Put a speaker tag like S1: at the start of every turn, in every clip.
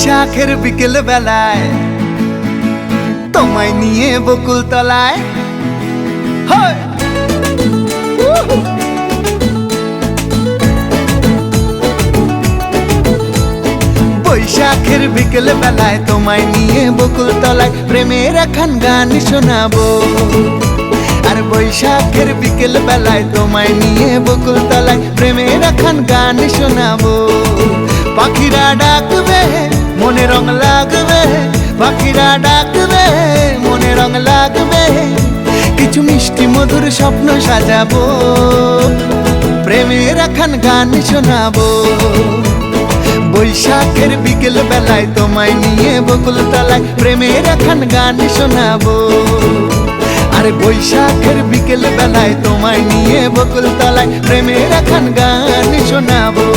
S1: বৈশাখের বিকেল বেলায় তোমায় নিয়ে বকুল তলায় বৈশাখের বিকেল বেলায় তোমায় নিয়ে বকুল তলায় প্রেমের একখান গান শোনাবো। আর বৈশাখের বিকেল বেলায় তোমায় নিয়ে বকুল তলায় প্রেমের একখান গান শোনাবো। পাখিরা ডাকবে মনে রং লাগবে, পাখিরা ডাকবে মনে রং লাগবে, কিছু মিষ্টি মধুর স্বপ্ন সাজাবো, প্রেমের একখান গান শোনাবো। বৈশাখের বিকেল বেলায় তোমায় নিয়ে বকুল তলায় প্রেমের একখান গান শোনাবো। আরে বৈশাখের বিকেল বেলায় তোমায় নিয়ে বকুল তলায় প্রেমের একখান গান শোনাবো।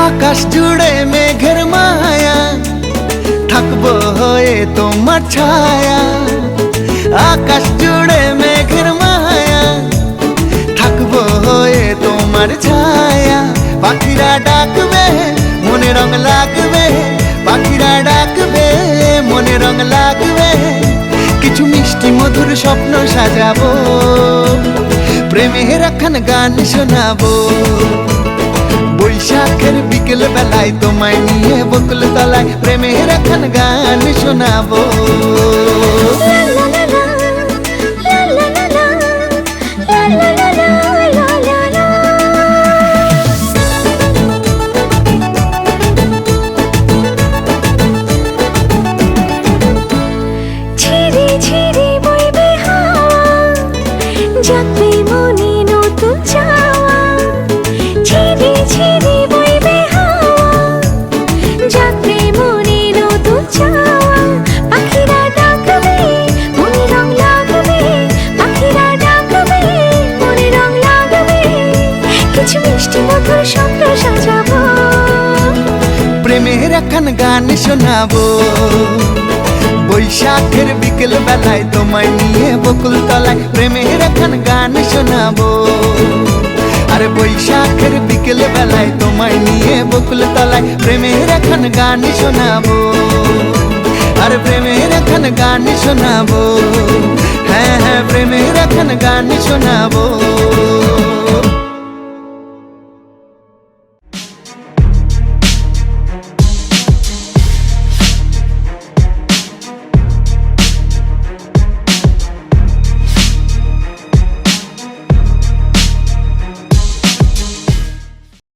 S1: আকাশ জুড়ে মেঘের মায়া, থাকবো হয়ে তোমার ছায়া। আকাশ জুড়ে মেঘের মায়া, থাকবো হয়ে তোমার ছায়া। পাখিরা ডাকবে মনে রং লাগবে, পাখিরা ডাকবে মনে রং লাগবে, কিছু মিষ্টি মধুর স্বপ্ন সাজাবো, প্রেমের একখান গান শোনাবো। বৈশাখের বিকেল বেলায় তোমায় নিয়ে বকুল তলায় প্রেমের একখান গান শোনাবো। প্রেমের একখান গান শোনাবো। বৈশাখের বিকেল বেলায় তোমায় নিয়ে বকুল তলায় প্রেমের একখান গান শোনাবো। আরে বৈশাখের বিকেল বেলায় তোমায় নিয়ে বকুল তলায় প্রেমের একখান গান শোনাবো। আরে প্রেমের একখান গান শোনাবো, হ্যাঁ হ্যাঁ প্রেমের একখান গান শোনাবো।